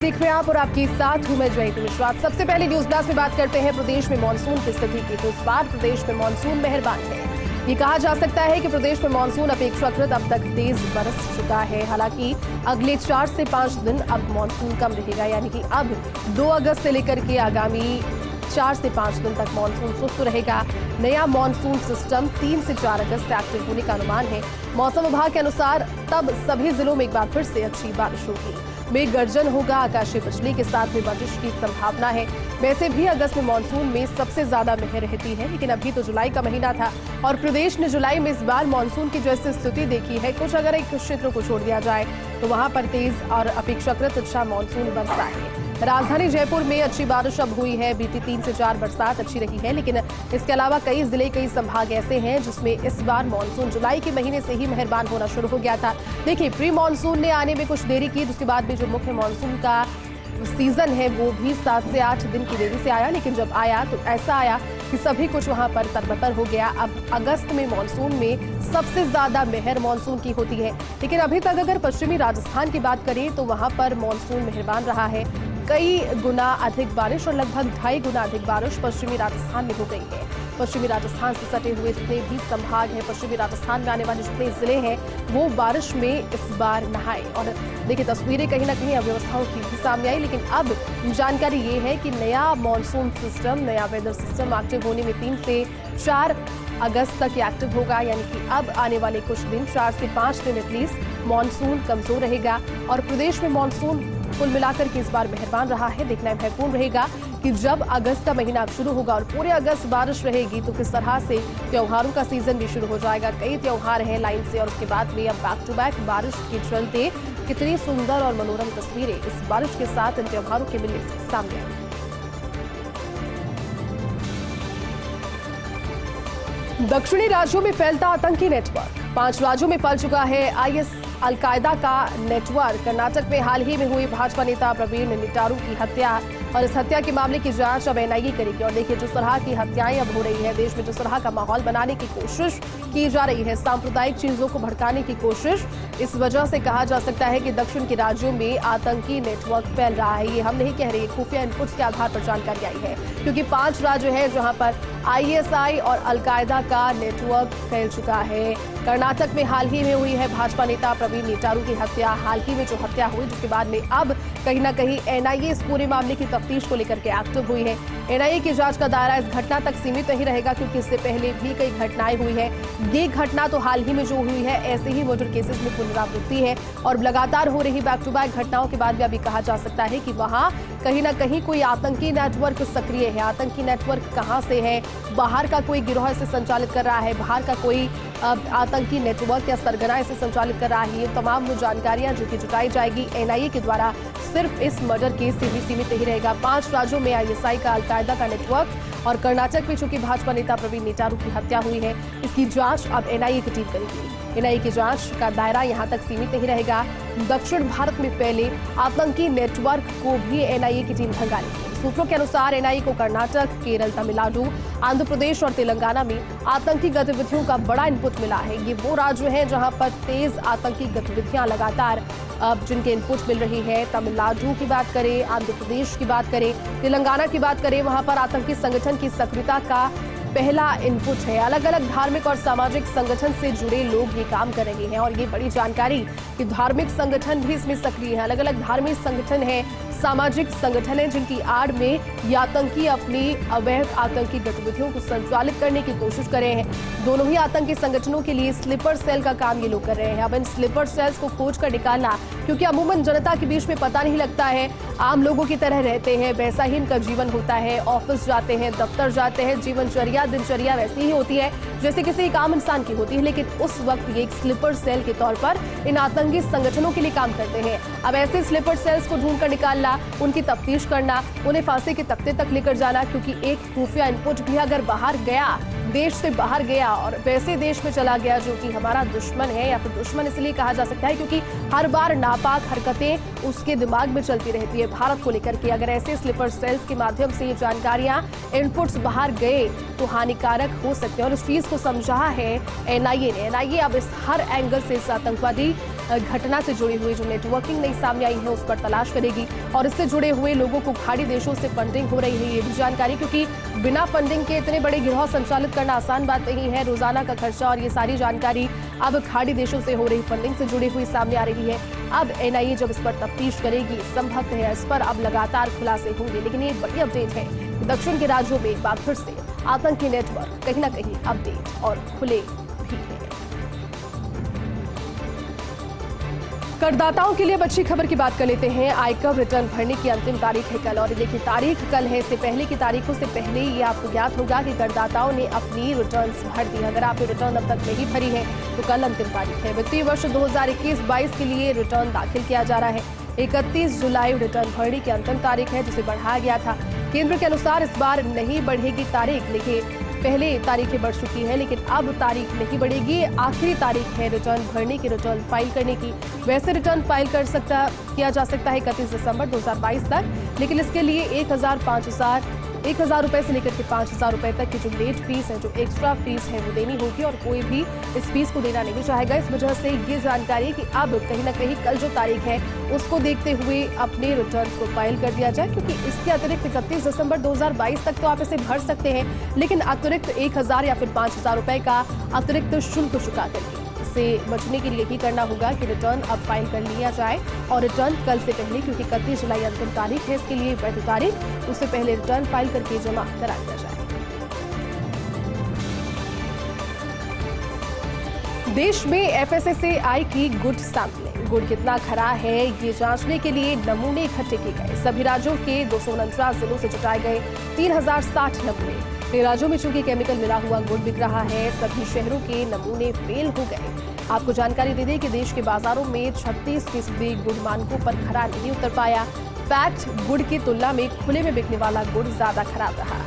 देख रहे हैं आप और आपके साथ हूं मैं जयंती मिश्रा। सबसे पहले न्यूज ब्लास्ट में बात करते हैं प्रदेश में मानसून की स्थिति की। तो इस बार प्रदेश में मानसून मेहरबान है। ये कहा जा सकता है कि प्रदेश में मानसून अपेक्षाकृत अब तक तेज बरस चुका है। हालांकि अगले 4 से 5 दिन अब मानसून कम रहेगा, यानी कि अब 2 अगस्त से लेकर के आगामी 4 से 5 दिन तक मानसून सुस्त रहेगा। नया मानसून सिस्टम 3 से 4 अगस्त से एक्टिव होने का अनुमान है। मौसम विभाग के अनुसार तब सभी जिलों में एक बार फिर से अच्छी बारिश होगी। मेघ गर्जन होगा, आकाशीय बिजली के साथ में बारिश की संभावना है। वैसे भी अगस्त में मानसून में सबसे ज्यादा मेहर रहती है, लेकिन अभी तो जुलाई का महीना था और प्रदेश ने जुलाई में इस बार मानसून की जैसे स्थिति देखी है, कुछ अगर एक क्षेत्र को छोड़ दिया जाए तो वहां पर तेज और अपेक्षाकृत अच्छा मानसून बरसा है। राजधानी जयपुर में अच्छी बारिश अब हुई है। बीती 3 से 4 बरसात अच्छी रही है, लेकिन इसके अलावा कई जिले, कई संभाग ऐसे हैं जिसमें इस बार मानसून जुलाई के महीने से ही मेहरबान होना शुरू हो गया था। देखिए, प्री मानसून ने आने में कुछ देरी की, जिसके बाद भी जो मुख्य मानसून का सीजन है वो भी 7 से 8 दिन की देरी से आया, लेकिन जब आया तो ऐसा आया कि सभी कुछ वहां पर तरबतर हो गया। अब अगस्त में मानसून में सबसे ज्यादा मेहर मानसून की होती है, लेकिन अभी तक अगर पश्चिमी राजस्थान की बात करें तो वहां पर मानसून मेहरबान रहा है। कई गुना अधिक बारिश और लगभग 2.5 गुना अधिक बारिश पश्चिमी राजस्थान में हो गई है। पश्चिमी राजस्थान से सटे हुए जितने भी संभाग हैं, पश्चिमी राजस्थान में आने वाले जितने जिले हैं, वो बारिश में इस बार नहाए। और देखिए, तस्वीरें कहीं ना कहीं अव्यवस्थाओं की भी सामने आई, लेकिन अब जानकारी ये है कि नया मानसून सिस्टम, नया वेदर सिस्टम एक्टिव होने में 3 से 4 अगस्त तक एक्टिव होगा, यानी कि अब आने वाले कुछ दिन, 4 से 5 दिन एटलीस्ट मानसून कमजोर रहेगा। और प्रदेश में मानसून कुल मिलाकर के इस बार मेहरबान रहा है। देखना महत्वपूर्ण रहेगा कि जब अगस्त का महीना अब शुरू होगा और पूरे अगस्त बारिश रहेगी तो किस तरह से त्योहारों का सीजन भी शुरू हो जाएगा। कई त्योहार हैं लाइन से, और उसके बाद में अब बैक टू बैक बारिश के चलते कितनी सुंदर और मनोरम तस्वीरें इस बारिश के साथ इन त्योहारों के मिलने से सामने आई। दक्षिणी राज्यों में फैलता आतंकी नेटवर्क। 5 राज्यों में फैल चुका है आईएस अलकायदा का नेटवर्क। कर्नाटक में हाल ही में हुई भाजपा नेता प्रवीण निटारू की हत्या और इस हत्या के मामले की जांच अब एनआईए करेगी। और देखिए, जिस तरह की हत्याएं अब हो रही है, देश में जिस तरह का माहौल बनाने की कोशिश की जा रही है, सांप्रदायिक चीजों को भड़काने की कोशिश, इस वजह से कहा जा सकता है कि दक्षिण के राज्यों में आतंकी नेटवर्क फैल रहा है। ये हम नहीं कह रहे, खुफिया इनपुट्स के आधार पर जानकारी आई है, क्योंकि 5 राज्य हैं जहां पर आईएसआई और अलकायदा का नेटवर्क फैल चुका है। कर्नाटक में हाल ही में हुई है भाजपा नेता प्रवीण निटारू की हत्या। हाल ही में जो हत्या हुई, जिसके बाद में अब कहीं ना कहीं एनआईए इस पूरे मामले की तफ्तीश को लेकर के एक्टिव हुई है। एनआईए की जांच का दायरा इस घटना तक सीमित नहीं रहेगा, क्योंकि इससे पहले भी कई घटनाएं हुई है। ये घटना तो हाल ही में जो हुई है, ऐसे ही मर्डर केसेस में पुनरावृत्ति है और लगातार हो रही बैक टू बैक घटनाओं के बाद भी अभी कहा जा सकता है कि वहां कहीं ना कहीं कोई आतंकी नेटवर्क सक्रिय है। आतंकी नेटवर्क कहां से है? बाहर का कोई गिरोह इसे संचालित कर रहा है, बाहर का कोई आतंकी नेटवर्क या सरगना इसे संचालित कर रहा है। ये तमाम वो जानकारियां जो कि जुटाई जाएगी एनआईए के द्वारा, सिर्फ इस मर्डर केस से भी सीमित नहीं रहेगा। 5 राज्यों में आईएसआई का, अलकायदा का नेटवर्क, और कर्नाटक में चूंकि भाजपा नेता प्रवीण निटारू की हत्या हुई है, इसकी जांच अब एनआईए की टीम करेगी। एनआईए की जांच का दायरा यहां तक सीमित नहीं रहेगा। दक्षिण भारत में फैले आतंकी नेटवर्क को भी एनआईए की टीम खंगालेगी। सूत्रों के अनुसार एनआईए को कर्नाटक, केरल, तमिलनाडु, आंध्र प्रदेश और तेलंगाना में आतंकी गतिविधियों का बड़ा इनपुट मिला है। ये वो राज्य हैं जहां पर तेज आतंकी गतिविधियां लगातार जिनके इनपुट मिल रही है। तमिलनाडु की बात करें, आंध्र प्रदेश की बात करें, तेलंगाना की बात करें, वहां पर आतंकी संगठन की सक्रियता का पहला इनपुट है। अलग अलग धार्मिक और सामाजिक संगठन से जुड़े लोग ये काम कर रहे हैं, और ये बड़ी जानकारी कि धार्मिक संगठन भी इसमें सक्रिय है। अलग अलग धार्मिक संगठन है, सामाजिक संगठन है, जिनकी आड़ में ये आतंकी अपनी अवैध आतंकी गतिविधियों को संचालित करने की कोशिश कर रहे हैं। दोनों ही आतंकी संगठनों के लिए स्लीपर सेल का काम ये लोग कर रहे हैं। अब इन स्लीपर सेल्स को खोज कर निकालना, क्योंकि अमूमन जनता के बीच में पता नहीं लगता है, आम लोगों की तरह रहते हैं, वैसा ही इनका जीवन होता है। ऑफिस जाते हैं, दफ्तर जाते हैं, जीवनचर्या, दिनचर्या वैसी ही होती है जैसे किसी एक आम इंसान की होती है, लेकिन उस वक्त ये एक स्लीपर सेल के तौर पर इन आतंकी संगठनों के लिए काम करते हैं। अब ऐसे स्लीपर सेल्स को ढूंढ कर निकालना, उनकी तफ्तीश करना, उन्हें फांसी के तख्ते तक लेकर जाना, क्योंकि एक खुफिया इनपुट भी अगर बाहर गया, देश से बाहर गया और वैसे देश में चला गया जो कि हमारा दुश्मन है, या फिर दुश्मन इसलिए कहा जा सकता है क्योंकि हर बार नापाक हरकतें उसके दिमाग में चलती रहती है भारत को लेकर के। अगर ऐसे स्लीपर सेल्स के माध्यम से ये जानकारियां, इनपुट्स बाहर गए तो हानिकारक हो सकते हैं, और इस चीज को समझा है एनआईए ने। एनआईए अब इस हर एंगल से इस आतंकवादी घटना से जुड़ी हुई जो नेटवर्किंग नई सामने आई है उस पर तलाश करेगी और इससे जुड़े हुए लोगों को खाड़ी देशों से फंडिंग हो रही है ये भी जानकारी, क्योंकि बिना फंडिंग के इतने बड़े गिरोह संचालित करना आसान बात नहीं है। रोजाना का खर्चा और ये सारी जानकारी अब खाड़ी देशों से हो रही फंडिंग से जुड़ी हुई सामने आ रही है। अब एनआईए जब इस पर तफ्तीश करेगी, संभव है इस पर अब लगातार खुलासे होंगे। लेकिन ये बड़ी अपडेट है कि दक्षिण के राज्यों में एक बार फिर से आतंकी नेटवर्क कहीं ना कहीं अपडेट और खुले भी हैं। करदाताओं के लिए अच्छी खबर की बात कर लेते हैं। आयकर रिटर्न भरने की अंतिम तारीख है कल, और देखिए तारीख कल है, इससे पहले की तारीखों से पहले ये आपको ज्ञात होगा कि करदाताओं ने अपनी रिटर्न्स भर दी। अगर आपने रिटर्न अब तक नहीं भरी है तो कल अंतिम तारीख है। वित्तीय वर्ष 2021-22 के लिए रिटर्न दाखिल किया जा रहा है। 31 जुलाई रिटर्न भरने की अंतिम तारीख है, जिसे बढ़ाया गया था। केंद्र के अनुसार इस बार नहीं बढ़ेगी तारीख। देखिए पहले तारीखें बढ़ चुकी है, लेकिन अब तारीख नहीं बढ़ेगी। आखिरी तारीख है रिटर्न भरने की, रिटर्न फाइल करने की। वैसे रिटर्न फाइल किया जा सकता है 31 दिसंबर 2022 तक, लेकिन इसके लिए 1,000 रुपए से लेकर के 5,000 रुपए तक की जो लेट फीस है, जो एक्स्ट्रा फीस है वो देनी होगी, और कोई भी इस फीस को देना नहीं चाहेगा। इस वजह से ये जानकारी कि अब कहीं ना कहीं कल जो तारीख है उसको देखते हुए अपने रिटर्न को फाइल कर दिया जाए, क्योंकि इसके अतिरिक्त 31 दिसंबर 2022 तक तो आप इसे भर सकते हैं, लेकिन अतिरिक्त 1,000 या फिर 5,000 रुपए का अतिरिक्त शुल्क चुका करके से बचने के लिए ही करना होगा कि रिटर्न अब फाइल कर लिया जाए। और रिटर्न कल से पहले, क्योंकि 31 जुलाई अंतिम तारीख है इसके लिए वैध तारीख, उससे पहले रिटर्न फाइल करके जमा करा दिया जाए। देश में FSSAI की गुड़ सैंपलिंग, गुड़ कितना खरा है ये जांचने के लिए नमूने इकट्ठे किए गए। सभी राज्यों के 249 जिलों से जुटाए गए 3060 नमूने। कई राज्यों में चूंकि केमिकल मिला हुआ गुड़ बिक रहा है, सभी शहरों के नमूने फेल हो गए। आपको जानकारी दे दें कि देश के बाजारों में 36% गुड़ मानकों पर खरा नहीं उतर पाया। पैक्ड गुड़ की तुलना में खुले में बिकने वाला गुड़ ज्यादा खराब रहा।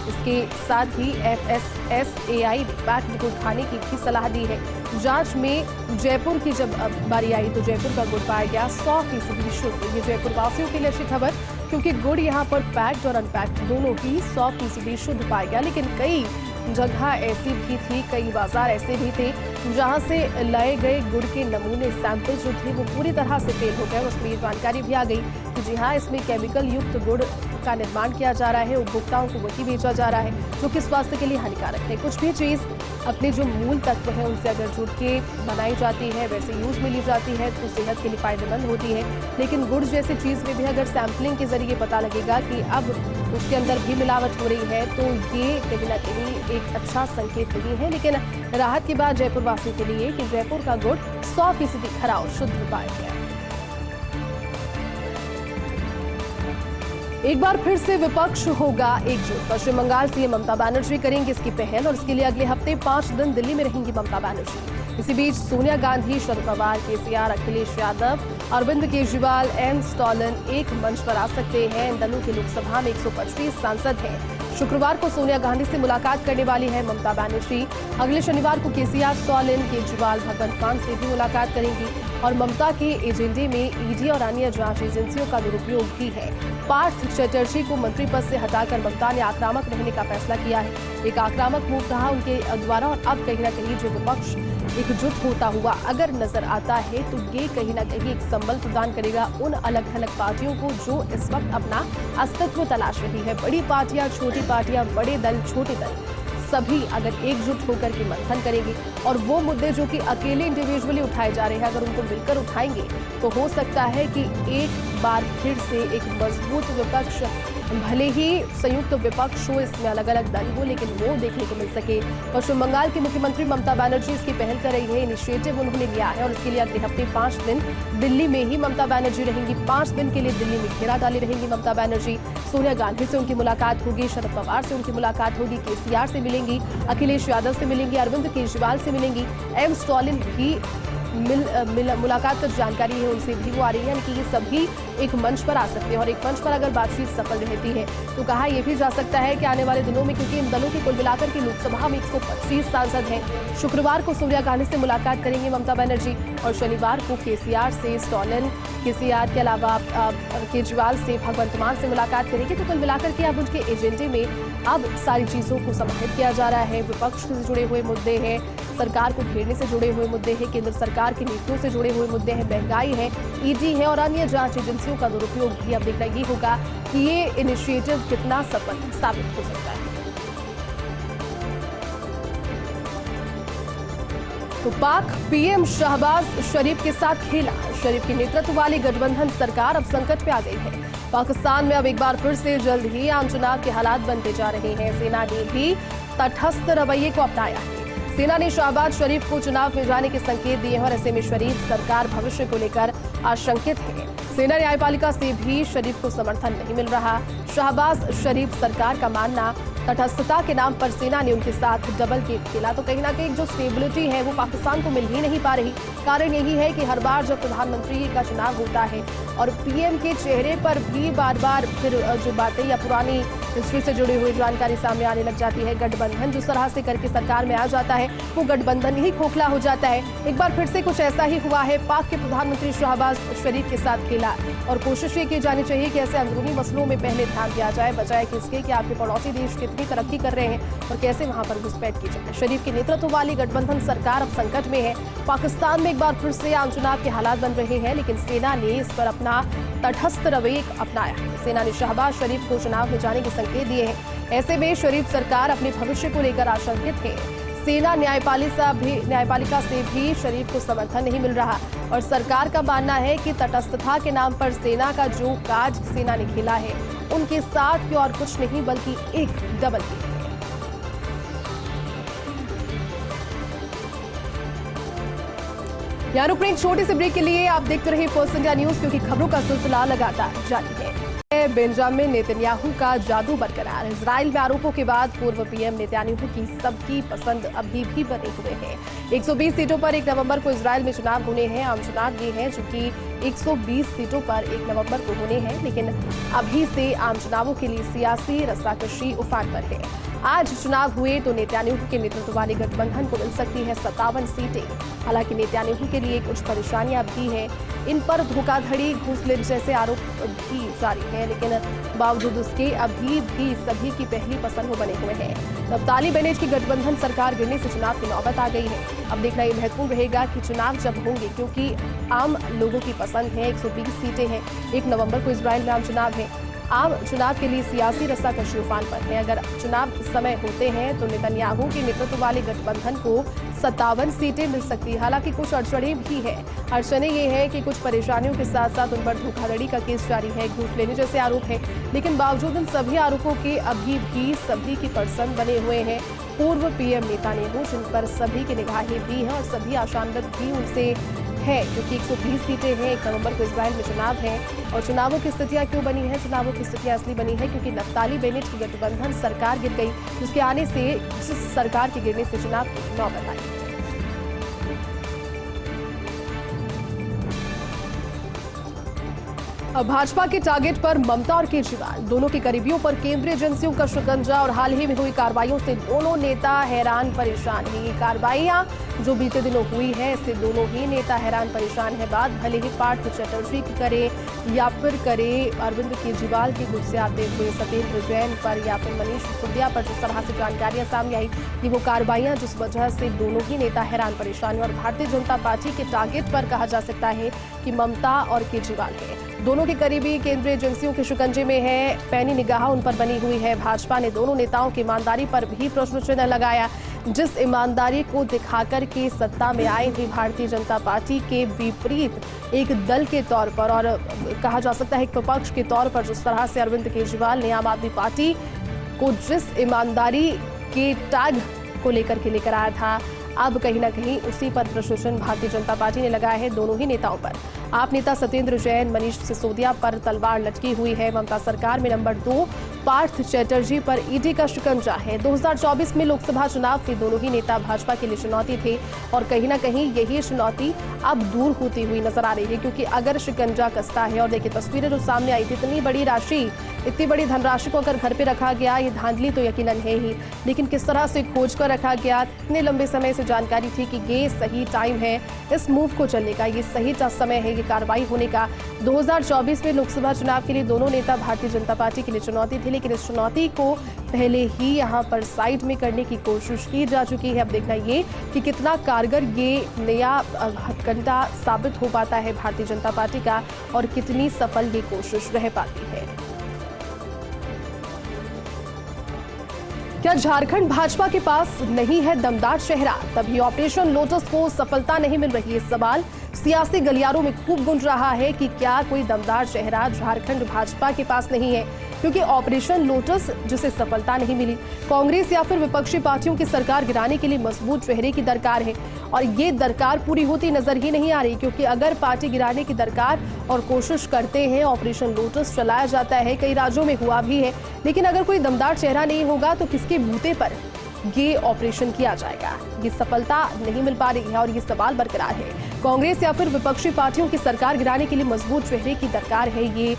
इसके साथ ही FSSAI ने पैक्ड गुड़ खाने की भी सलाह दी है। जांच में जयपुर की जब बारी आई तो जयपुर का गुड़ पाया गया 100% शुद्ध। ये जयपुर वासियों के लिए अच्छी खबर, क्योंकि गुड़ यहाँ पर पैक्ड और अनपैक्ड दोनों ही 100% शुद्ध पाया गया। लेकिन कई जगह ऐसी भी थी, कई बाजार ऐसे भी थे जहां से लाए गए गुड़ के नमूने सैंपल जो थे वो पूरी तरह से फेल हो गए। उसमें ये जानकारी भी आ गई कि जी हाँ, इसमें केमिकल युक्त गुड़ का निर्माण किया जा रहा है, उपभोक्ताओं को वही बेचा जा रहा है जो कि स्वास्थ्य के लिए हानिकारक है। कुछ भी चीज़ अपने जो मूल तत्व है उनसे अगर जुड़ के बनाई जाती है, वैसे यूज में ली जाती है तो सेहत के लिए फायदेमंद होती है। लेकिन गुड़ जैसी चीज़ में भी अगर सैंपलिंग के जरिए पता लगेगा कि अब उसके अंदर भी मिलावट हो रही है तो ये कहीं ना कहीं एक अच्छा संकेत नहीं है। लेकिन राहत की बात जयपुर वासियों के लिए कि जयपुर का गुड़ 100% खरा और शुद्ध पाया गया। एक बार फिर से विपक्ष होगा एकजुट। पश्चिम बंगाल सीएम ममता बनर्जी करेंगे इसकी पहल, और इसके लिए अगले हफ्ते 5 दिन दिल्ली में रहेंगी ममता बनर्जी। इसी बीच सोनिया गांधी, शरद पवार, केसीआर, अखिलेश यादव, अरविंद केजरीवाल, एम स्टॉलिन एक मंच पर आ सकते हैं। इन दलों की लोकसभा में 125 सांसद हैं। शुक्रवार को सोनिया गांधी से मुलाकात करने वाली है ममता बनर्जी। अगले शनिवार को केसीआर, स्टॉलिन, केजरीवाल, भगवंत मान से भी मुलाकात करेंगी। और ममता के एजेंडे में ईडी और अन्य जांच एजेंसियों का दुरुपयोग भी है। पार्थ चटर्जी को मंत्री पद से हटाकर ममता ने आक्रामक रहने का फैसला किया है। एक आक्रामक मूव रहा उनके द्वारा, और अब कहीं ना कहीं जो विपक्ष एकजुट होता हुआ अगर नजर आता है तो ये कहीं ना कहीं एक संबल प्रदान करेगा उन अलग थलग पार्टियों को जो इस वक्त अपना अस्तित्व तलाश रही है। बड़ी पार्टियां, छोटी पार्टियां, बड़े दल, छोटे दल, सभी अगर एकजुट होकर के मंथन करेंगे और वो मुद्दे जो कि अकेले इंडिविजुअली उठाए जा रहे हैं अगर उनको मिलकर उठाएंगे तो हो सकता है कि एक बार फिर से एक मजबूत विपक्ष, भले ही संयुक्त विपक्ष हो, इसमें अलग अलग दल हो, लेकिन वो देखने को मिल सके। पश्चिम बंगाल की मुख्यमंत्री ममता बनर्जी इसकी पहल कर रही है, इनिशिएटिव उन्होंने लिया है, और इसके लिए अगले हफ्ते 5 दिन दिल्ली में ही ममता बनर्जी रहेंगी। 5 दिन के लिए दिल्ली में घेरा डाली रहेंगी ममता बनर्जी। सोनिया गांधी से उनकी मुलाकात होगी, शरद पवार से उनकी मुलाकात होगी, केसीआर से मिलेंगी, अखिलेश यादव से मिलेंगी, अरविंद केजरीवाल से मिलेंगी, एम स्टॉलिन भी मुलाकात कर जानकारी है उनसे भी वो आ रही है, यानी कि ये सभी एक मंच पर आ सकते हैं। और एक मंच पर अगर बातचीत सफल रहती है तो कहा यह भी जा सकता है कि आने वाले दिनों में, क्योंकि इन दलों के कुल मिलाकर के लोकसभा में 125 सांसद हैं, शुक्रवार को सोनिया गांधी से मुलाकात करेंगी ममता बनर्जी और शनिवार को केसीआर से, स्टॉलिन, केसीआर के अलावा केजरीवाल से भगवंत मान से मुलाकात करेंगे। तो कुल मिलाकर के अब उनके एजेंडे में अब सारी चीजों को समाहित किया जा रहा है। विपक्ष से जुड़े हुए मुद्दे हैं, सरकार को घेरने से जुड़े हुए मुद्दे हैं, केंद्र सरकार की नीतियों से जुड़े हुए मुद्दे हैं, महंगाई है, ईडी है और अन्य जांच एजेंसियों का दुरुपयोग भी। अब देखना ये होगा कि ये इनिशिएटिव कितना सफल साबित हो सकता है। तो पाक पीएम शहबाज शरीफ के साथ खेला। शरीफ के नेतृत्व वाली गठबंधन सरकार अब संकट में आ गई है। पाकिस्तान में अब एक बार फिर से जल्द ही आम चुनाव के हालात बनते जा रहे हैं। सेना ने भी तटस्थ रवैये को अपनाया है। सेना ने शहबाज शरीफ को चुनाव में जाने के संकेत दिए हैं और ऐसे में शरीफ सरकार भविष्य को लेकर आशंकित है। सेना न्यायपालिका से भी शरीफ को समर्थन नहीं मिल रहा। शहबाज शरीफ सरकार का मानना तटस्थता के नाम पर सेना ने उनके साथ डबल गेम खेला। तो कहीं ना कहीं जो स्टेबिलिटी है वो पाकिस्तान को मिल ही नहीं पा रही। कारण यही है कि हर बार जब प्रधानमंत्री का चुनाव होता है और पीएम के चेहरे पर भी बार बार फिर जो बातें या पुरानी हिस्ट्री से जुड़ी हुई जानकारी सामने आने लग जाती है। गठबंधन जिस तरह से करके सरकार में आ जाता है वो गठबंधन ही खोखला हो जाता है। एक बार फिर से कुछ ऐसा ही हुआ है। पाक के प्रधानमंत्री शहबाज शरीफ के साथ खेला और कोशिश ये की जानी चाहिए कि ऐसे अंदरूनी मसलों में पहले ध्यान दिया जाए, बजाय कि इसके कि आपके पड़ोसी देश कितनी तरक्की कर रहे हैं और कैसे वहां पर घुसपैठ की जाए। शरीफ के नेतृत्व वाली गठबंधन सरकार अब संकट में है। पाकिस्तान में एक बार फिर से आम चुनाव के हालात बन रहे हैं, लेकिन सेना ने इस पर अपना तटस्थ रवैया अपनाया है। सेना ने शहबाज शरीफ को चुनाव में जाने के संकेत दिए हैं। ऐसे में शरीफ सरकार अपने भविष्य को लेकर आशंकित है। सेना न्यायपालिका से भी शरीफ को समर्थन नहीं मिल रहा और सरकार का मानना है कि तटस्थता के नाम पर सेना का जो काज सेना ने खेला है उनके साथ की और कुछ नहीं बल्कि एक डबल गेम है। यहाँ रुक रहे एक छोटे से ब्रेक के लिए। आप देखते रहिए फर्स्ट इंडिया न्यूज, क्योंकि खबरों का सिलसिला लगातार जारी है। बेंजामिन नेतन्याहू का जादू बरकरार। इजराइल में आरोपों के बाद पूर्व पीएम नेतन्याहू की सबकी पसंद अभी भी बने हुए हैं। 120 सीटों पर 1 नवंबर को इजराइल में चुनाव होने हैं। आम चुनाव ये हैं जो कि 120 सीटों पर 1 नवंबर को होने हैं, लेकिन अभी से आम चुनावों के लिए सियासी रस्साकशी उफान पर है। आज चुनाव हुए तो नेतन्याहू के नेतृत्व वाली गठबंधन को मिल सकती है 57 सीटें। हालांकि नेतन्याहू के लिए कुछ परेशानियां भी हैं। इन पर धोखाधड़ी, घूस लेने जैसे आरोप भी जारी हैं, लेकिन बावजूद उसके अभी भी सभी की पहली पसंद वो बने हुए हैं। नफ्ताली बेनेट की गठबंधन सरकार गिरने से चुनाव की नौबत आ गई है। अब देखना ये महत्वपूर्ण रहेगा कि चुनाव जब होंगे, क्योंकि आम लोगों की पसंद है। 120 सीटें हैं। 1 नवंबर को इजराइल में आम चुनाव है। आम चुनाव के लिए सियासी रस्साकशी उफान पर है। अगर चुनाव इस समय होते हैं तो नेतन्याहू के नेतृत्व वाले गठबंधन को 57 सीटें मिल सकती है। हालांकि कुछ अड़चनें भी हैं। अड़चनें ये है कि कुछ परेशानियों के साथ साथ उन पर धोखाधड़ी का केस जारी है, घूस लेने जैसे आरोप है, लेकिन बावजूद इन सभी आरोपों के अभी भी सभी की पसंद बने हुए हैं पूर्व पीएम नेतन्याहू, जिन पर सभी की निगाहें भी हैं और सभी आशान्वित भी उनसे है, क्योंकि 120 सीटें हैं। 1 नवंबर को इजराइल में चुनाव है और चुनावों की स्थितियां क्यों बनी है? चुनावों की स्थितियां इसलिए बनी है क्योंकि नफ्ताली बेनेट की गठबंधन सरकार गिर गई, जिसके आने से जिस सरकार के गिरने से चुनाव की नौबत आई। अब भाजपा के टारगेट पर ममता और केजरीवाल, दोनों के करीबियों पर केंद्रीय एजेंसियों का शिकंजा और हाल ही में हुई कार्रवाइयों से दोनों नेता हैरान परेशान हैं। ये कार्रवाइयां जो बीते दिनों हुई है, इससे दोनों ही नेता हैरान परेशान है। बात भले ही पार्थ चटर्जी की करे या फिर करे अरविंद केजरीवाल के गुस्से आते हुए सत्येंद्र जैन पर या फिर मनीष सिसोदिया पर, जिस तरह से जानकारियां सामने आई कि वो कार्रवाइयां जिस वजह से दोनों ही नेता हैरान परेशान है। और भारतीय जनता पार्टी के टारगेट पर कहा जा सकता है कि ममता और केजरीवाल है। दोनों के करीबी केंद्रीय एजेंसियों के शिकंजे में है, पैनी निगाह उन पर बनी हुई है। भाजपा ने दोनों नेताओं की ईमानदारी पर भी प्रश्न चिन्ह लगाया। जिस ईमानदारी को दिखाकर के सत्ता में आई थी भारतीय जनता पार्टी के विपरीत एक दल के तौर पर और कहा जा सकता है एक विपक्ष के तौर पर, जिस तरह से अरविंद केजरीवाल ने आम आदमी पार्टी को जिस ईमानदारी के टैग को लेकर आया था, अब कहीं ना कहीं उसी पर प्रश्न चिन्ह भारतीय जनता पार्टी ने लगाया है दोनों ही नेताओं पर। आप नेता सत्येंद्र जैन, मनीष सिसोदिया पर तलवार लटकी हुई है। ममता सरकार में नंबर 2 पार्थ चटर्जी पर ईडी का शिकंजा है। 2024 में लोकसभा चुनाव के दोनों ही नेता भाजपा के लिए चुनौती थे और कहीं ना कहीं यही चुनौती अब दूर होती हुई नजर आ रही है, क्योंकि अगर शिकंजा कसता है और देखिए तस्वीरें जो सामने आई थी, इतनी बड़ी राशि इतनी बड़ी धनराशि को अगर घर पे रखा गया, ये धांधली तो यकीनन है ही, लेकिन किस तरह से खोज कर रखा गया, इतने लंबे समय से जानकारी थी कि ये सही टाइम है इस मूव को चलने का, ये सही समय है ये कार्रवाई होने का। 2024 में लोकसभा चुनाव के लिए दोनों नेता भारतीय जनता पार्टी के लिए चुनौती थी, लेकिन इस चुनौती को पहले ही यहाँ पर साइड में करने की कोशिश की जा चुकी है। अब देखना ये कि कितना कारगर ये नया हथकंडा साबित हो पाता है भारतीय जनता पार्टी का और कितनी सफल ये कोशिश रह पाती है। क्या झारखंड भाजपा के पास नहीं है दमदार चेहरा, तभी ऑपरेशन लोटस को सफलता नहीं मिल रही है। सवाल सियासी गलियारों में खूब गूंज रहा है कि क्या कोई दमदार चेहरा झारखंड भाजपा के पास नहीं है, क्योंकि ऑपरेशन लोटस जिसे सफलता नहीं मिली, कांग्रेस या फिर विपक्षी पार्टियों की सरकार गिराने के लिए मजबूत चेहरे की दरकार है और ये दरकार पूरी होती नजर ही नहीं आ रही। क्योंकि अगर पार्टी गिराने की दरकार और कोशिश करते हैं, ऑपरेशन लोटस चलाया जाता है, कई राज्यों में हुआ भी है, लेकिन अगर कोई दमदार चेहरा नहीं होगा तो किसके बूते पर ये ऑपरेशन किया जाएगा, ये सफलता नहीं मिल पा रही है और ये सवाल बरकरार है। कांग्रेस या फिर विपक्षी पार्टियों की सरकार गिराने के लिए मजबूत चेहरे की दरकार है, ये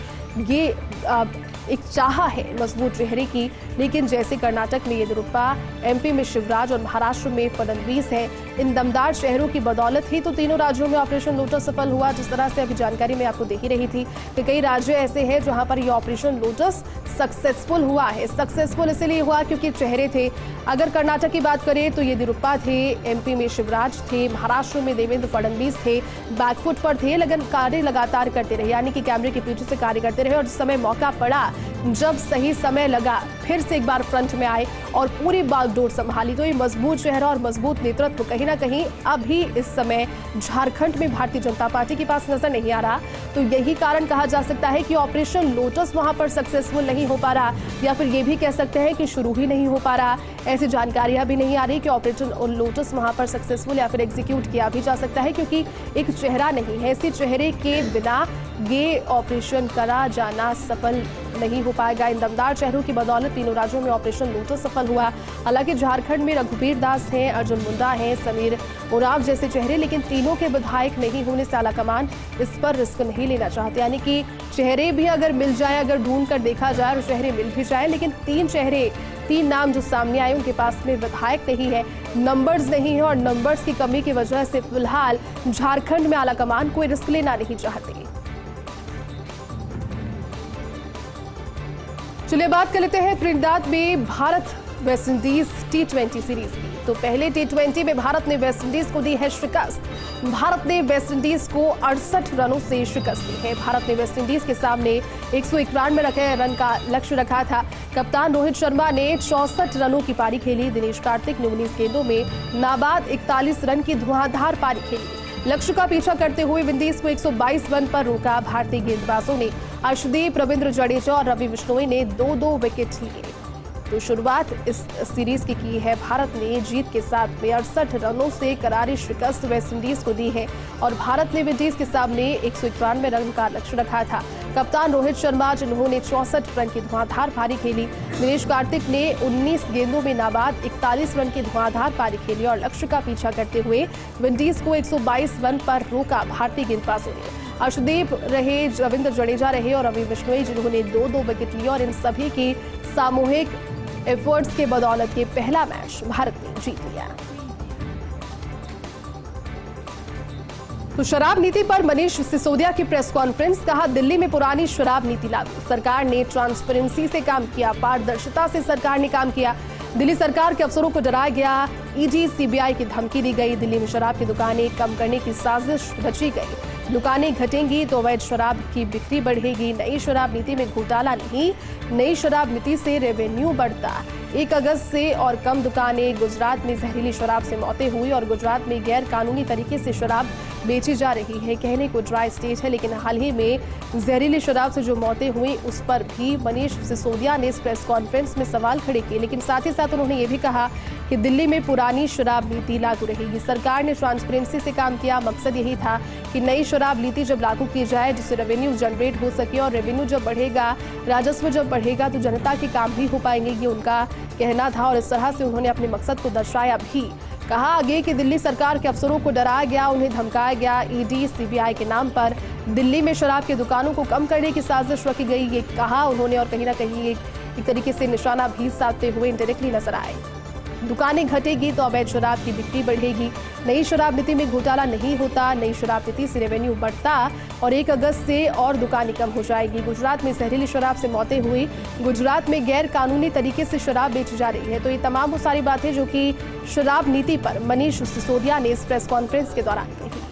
एक चाह है मजबूत चेहरे की, लेकिन जैसे कर्नाटक में येदियुरप्पा, एमपी में शिवराज और महाराष्ट्र में फडणवीस है, इन दमदार चेहरों की बदौलत ही तो तीनों राज्यों में ऑपरेशन लोटस सफल हुआ। जिस तरह से अभी जानकारी मैं आपको दे ही रही थी कि कई राज्य ऐसे हैं जहां पर ये ऑपरेशन लोटस सक्सेसफुल हुआ है। सक्सेसफुल इसलिए हुआ क्योंकि चेहरे थे। अगर कर्नाटक की बात करें तो येदियुरप्पा थे, एमपी में शिवराज थे, महाराष्ट्र में देवेंद्र फडणवीस थे, बैकफुट पर थे, लेकिन कार्य लगातार करते रहे, यानी कि कैमरे के पीछे से कार्य करते रहे और जिस समय मौका पड़ा, जब सही समय लगा, फिर से एक बार फ्रंट में आए और पूरी बागडोर संभाली। तो ये मजबूत चेहरा और मजबूत नेतृत्व कहीं ना कहीं अभी इस समय झारखंड में भारतीय जनता पार्टी के पास नजर नहीं आ रहा। तो यही कारण कहा जा सकता है कि ऑपरेशन लोटस वहां पर सक्सेसफुल नहीं हो पा रहा, या फिर ये भी कह सकते हैं कि शुरू ही नहीं हो पा रहा। ऐसी जानकारियां भी नहीं आ रही कि ऑपरेशन लोटस वहां पर सक्सेसफुल या फिर एग्जीक्यूट किया भी जा सकता है, क्योंकि एक चेहरा नहीं है, ऐसे चेहरे के बिना ये ऑपरेशन करा जाना सफल नहीं हो पाएगा। इन दमदार चेहरों की बदौलत तीनों राज्यों में ऑपरेशन लोटस सफल हुआ। हालांकि झारखंड में रघुबीर दास हैं, अर्जुन मुंडा हैं, समीर उरांव जैसे चेहरे, लेकिन तीनों के विधायक नहीं होने से आलाकमान इस पर रिस्क नहीं लेना चाहते। यानी कि चेहरे भी अगर मिल जाए, अगर ढूंढ कर देखा जाए और चेहरे मिल भी जाए, लेकिन तीन नाम जो सामने आए उनके पास में विधायक नहीं है, नंबर्स नहीं है और नंबर्स की कमी की वजह से फिलहाल झारखंड में आलाकमान कोई रिस्क लेना नहीं चाहते। चलिए बात कर लेते हैं त्रिनिदाद में Bharat West Indies T20 series की। तो पहले T20 में भारत ने वेस्ट इंडीज को दी है शिकस्त। भारत ने वेस्ट इंडीज को 68 रनों से शिकस्त दी है। भारत ने वेस्ट इंडीज के सामने 191 रन का लक्ष्य रखा था। कप्तान रोहित शर्मा ने 64 रनों की पारी खेली। दिनेश कार्तिक ने 19 गेंदों में नाबाद 41 रन की धुआंधार पारी खेली। लक्ष्य का पीछा करते हुए विंडीज को 122 रन पर रोका। भारतीय गेंदबाजों ने अर्शदीप, रविंद्र जडेजा और रवि बिश्नोई ने 2-2 विकेट लिए। तो शुरुआत इस सीरीज की है भारत ने जीत के साथ में 68 रनों से करारी शिकस्त वेस्ट इंडीज को दी है और भारत ने विंडीज के सामने 191 रन का लक्ष्य रखा था। कप्तान रोहित शर्मा जिन्होंने 64 रन की धुआंधार पारी खेली, दिनेश कार्तिक ने 19 गेंदों में नाबाद 41 रन की धुआंधार पारी खेली और लक्ष्य का पीछा करते हुए विंडीज को 122 रन पर रोका। भारतीय गेंदबाजों ने अर्शदीप रहे, रविंद्र जडेजा रहे और रवि बिश्नोई जिन्होंने 2-2 विकेट लिए और इन सभी की सामूहिक एफर्ट्स के बदौलत ये पहला मैच भारत ने जीत लिया। तो शराब नीति पर मनीष सिसोदिया की प्रेस कॉन्फ्रेंस, कहा दिल्ली में पुरानी शराब नीति लागू, सरकार ने ट्रांसपेरेंसी से काम किया, पारदर्शिता से सरकार ने काम किया। दिल्ली सरकार के अफसरों को डराया गया, ईडी सीबीआई की धमकी दी गई। दिल्ली में शराब की दुकानें कम करने की साजिश रची गई। दुकानें घटेंगी तो अवैध शराब की बिक्री बढ़ेगी। नई शराब नीति में घोटाला नहीं, नई शराब नीति से रेवेन्यू बढ़ता। 1 अगस्त से और कम दुकानें। गुजरात में जहरीली शराब से मौतें हुई और गुजरात में गैर कानूनी तरीके से शराब बेची जा रही है। कहने को ड्राई स्टेट है, लेकिन हाल ही में जहरीली शराब से जो मौतें हुई उस पर भी मनीष सिसोदिया ने इस प्रेस कॉन्फ्रेंस में सवाल खड़े किए। लेकिन साथ ही साथ उन्होंने ये भी कहा कि दिल्ली में पुरानी शराब नीति लागू रहेगी। सरकार ने ट्रांसपेरेंसी से काम किया। मकसद यही था कि नई शराब नीति जब लागू की जाए जिससे रेवेन्यू जनरेट हो सके और रेवेन्यू जब बढ़ेगा, राजस्व जब बढ़ेगा तो जनता के काम भी हो पाएंगे, ये उनका कहना था और इस तरह से उन्होंने अपने मकसद को दर्शाया भी। कहा आगे कि दिल्ली सरकार के अफसरों को डराया गया, उन्हें धमकाया गया ईडी सीबीआई के नाम पर। दिल्ली में शराब की दुकानों को कम करने की साजिश रखी गई, ये कहा उन्होंने। और कहीं ना कहीं एक तरीके से निशाना भी साधते हुए इंडायरेक्टली नजर आए। दुकानें घटेगी तो अवैध शराब की बिक्री बढ़ेगी। नई शराब नीति में घोटाला नहीं होता, नई शराब नीति से रेवेन्यू बढ़ता और 1 अगस्त से और दुकानें कम हो जाएगी। गुजरात में जहरीली शराब से मौतें हुई, गुजरात में गैर कानूनी तरीके से शराब बेची जा रही है। तो ये तमाम वो सारी बातें जो कि शराब नीति पर मनीष सिसोदिया ने इस प्रेस कॉन्फ्रेंस के दौरान कही।